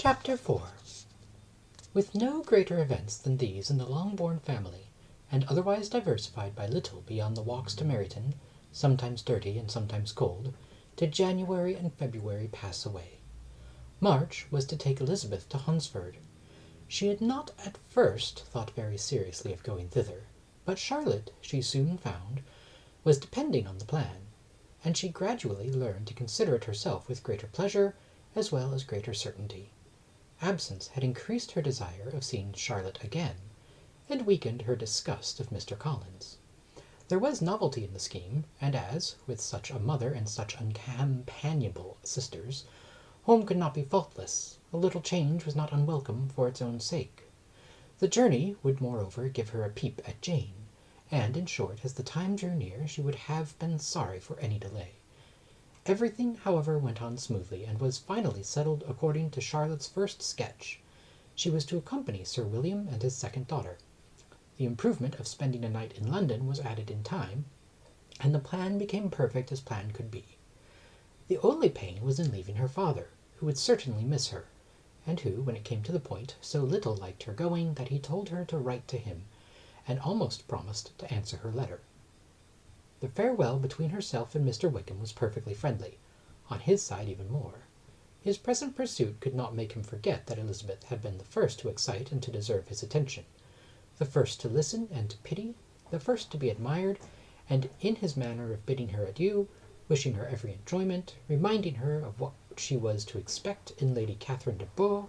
Chapter 4. With no greater events than these in the Longbourn family, and otherwise diversified by little beyond the walks to Meryton, sometimes dirty and sometimes cold, did January and February pass away. March was to take Elizabeth to Hunsford. She had not at first thought very seriously of going thither, but Charlotte, she soon found, was depending on the plan, and she gradually learned to consider it herself with greater pleasure as well as greater certainty. Absence had increased her desire of seeing Charlotte again, and weakened her disgust of Mr. Collins. There was novelty in the scheme, and as, with such a mother and such uncompanionable sisters, home could not be faultless, a little change was not unwelcome for its own sake. The journey would moreover give her a peep at Jane, and, in short, as the time drew near, she would have been sorry for any delay. Everything, however, went on smoothly, and was finally settled according to Charlotte's first sketch. She was to accompany Sir William and his second daughter. The improvement of spending a night in London was added in time, and the plan became perfect as plan could be. The only pain was in leaving her father, who would certainly miss her, and who, when it came to the point, so little liked her going that he told her to write to him, and almost promised to answer her letter. The farewell between herself and Mr. Wickham was perfectly friendly, on his side even more. His present pursuit could not make him forget that Elizabeth had been the first to excite and to deserve his attention, the first to listen and to pity, the first to be admired, and in his manner of bidding her adieu, wishing her every enjoyment, reminding her of what she was to expect in Lady Catherine de Bourgh,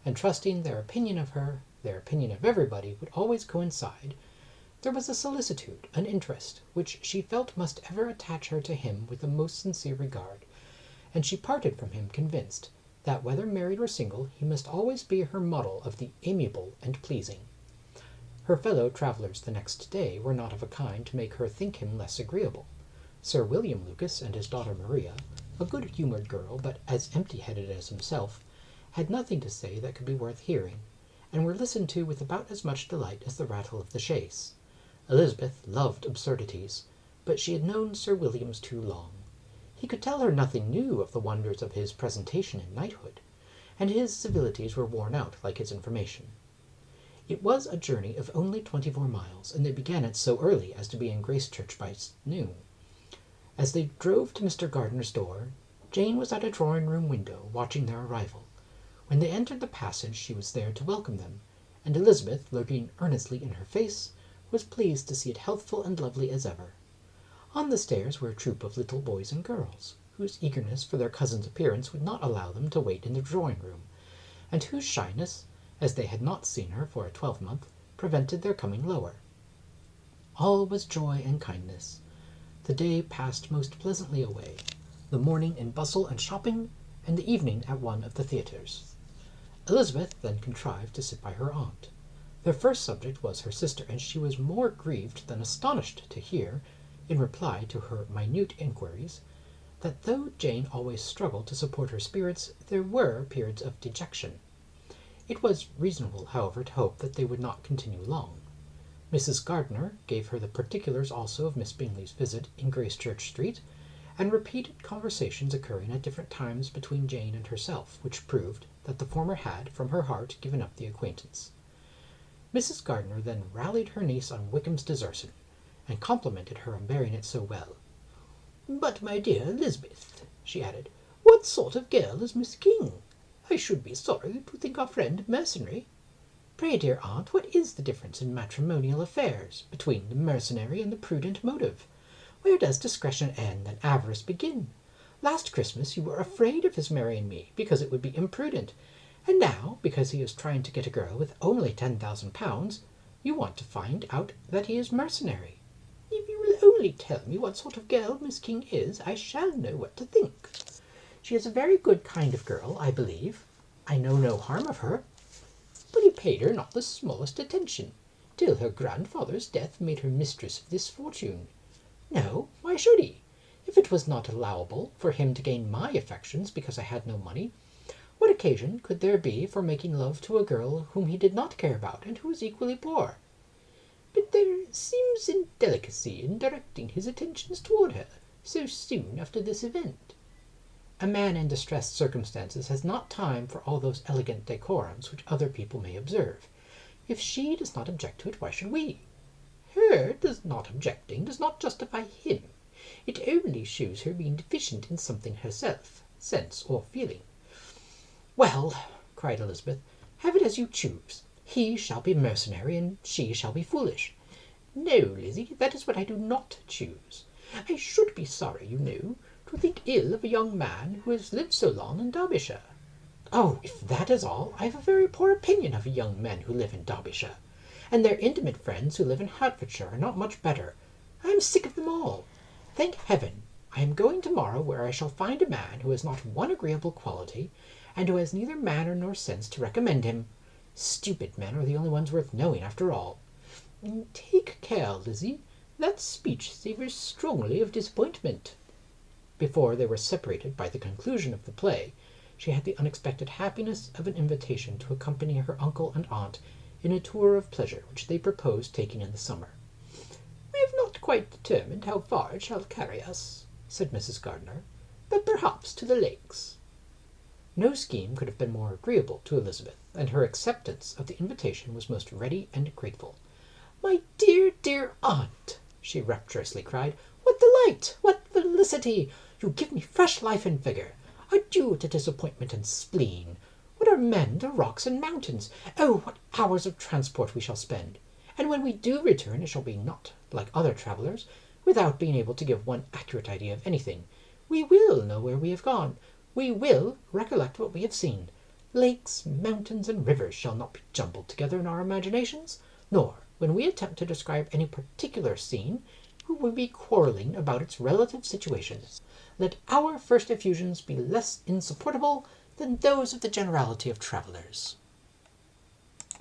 and trusting their opinion of her, their opinion of everybody, would always coincide, there was a solicitude, an interest, which she felt must ever attach her to him with the most sincere regard, and she parted from him convinced that, whether married or single, he must always be her model of the amiable and pleasing. Her fellow travellers the next day were not of a kind to make her think him less agreeable. Sir William Lucas and his daughter Maria, a good-humoured girl, but as empty-headed as himself, had nothing to say that could be worth hearing, and were listened to with about as much delight as the rattle of the chaise. Elizabeth loved absurdities, but she had known Sir William's too long. He could tell her nothing new of the wonders of his presentation in knighthood, and his civilities were worn out like his information. It was a journey of only 24 miles, and they began it so early as to be in Gracechurch by noon. As they drove to Mr. Gardiner's door, Jane was at a drawing-room window, watching their arrival. When they entered the passage, she was there to welcome them, and Elizabeth, looking earnestly in her face, was pleased to see it healthful and lovely as ever. On the stairs were a troop of little boys and girls, whose eagerness for their cousin's appearance would not allow them to wait in the drawing-room, and whose shyness, as they had not seen her for a 12-month, prevented their coming lower. All was joy and kindness. The day passed most pleasantly away, the morning in bustle and shopping, and the evening at one of the theatres. Elizabeth then contrived to sit by her aunt. Their first subject was her sister, and she was more grieved than astonished to hear, in reply to her minute inquiries, that though Jane always struggled to support her spirits, there were periods of dejection. It was reasonable, however, to hope that they would not continue long. Mrs. Gardiner gave her the particulars also of Miss Bingley's visit in Gracechurch Street, and repeated conversations occurring at different times between Jane and herself, which proved that the former had, from her heart, given up the acquaintance. Mrs. Gardiner then rallied her niece on Wickham's desertion, and complimented her on bearing it so well. "But, my dear Elizabeth," she added, "what sort of girl is Miss King? I should be sorry to think our friend mercenary. Pray, dear aunt, what is the difference in matrimonial affairs between the mercenary and the prudent motive? Where does discretion end and avarice begin? Last Christmas you were afraid of his marrying me, because it would be imprudent, and now, because he is trying to get a girl with only 10,000 pounds, you want to find out that he is mercenary. If you will only tell me what sort of girl Miss King is, I shall know what to think. She is a very good kind of girl, I believe. I know no harm of her. But he paid her not the smallest attention, till her grandfather's death made her mistress of this fortune. No, why should he? If it was not allowable for him to gain my affections because I had no money, what occasion could there be for making love to a girl whom he did not care about, and who was equally poor? But there seems indelicacy in directing his attentions toward her so soon after this event." A man in distressed circumstances has not time for all those elegant decorums which other people may observe. If she does not object to it, why should we? Her not objecting does not justify him. It only shows her being deficient in something herself, sense or feeling. Well, cried Elizabeth, have it as you choose. He shall be mercenary, and she shall be foolish. No, Lizzie, that is what I do not choose. I should be sorry, you know, to think ill of a young man who has lived so long in Derbyshire. Oh, if that is all, I have a very poor opinion of young men who live in Derbyshire, and their intimate friends who live in Hertfordshire are not much better. I am sick of them all. Thank heaven, I am going to-morrow where I shall find a man who has not one agreeable quality, and who has neither manner nor sense to recommend him. Stupid men are the only ones worth knowing, after all. Take care, Lizzie. That speech savours strongly of disappointment. Before they were separated by the conclusion of the play, she had the unexpected happiness of an invitation to accompany her uncle and aunt in a tour of pleasure which they proposed taking in the summer. "We have not quite determined how far it shall carry us," said Mrs. Gardiner, "but perhaps to the lakes." No scheme could have been more agreeable to Elizabeth, and her acceptance of the invitation was most ready and grateful. "My dear, dear aunt," she rapturously cried, "what delight! What felicity! You give me fresh life and vigour. Adieu to disappointment and spleen. What are men to rocks and mountains? Oh, what hours of transport we shall spend! And when we do return, it shall be not, like other travellers, without being able to give one accurate idea of anything. We will know where we have gone. We will recollect what we have seen. Lakes, mountains, and rivers shall not be jumbled together in our imaginations, nor, when we attempt to describe any particular scene, will we be quarrelling about its relative situations. Let our first effusions be less insupportable than those of the generality of travellers."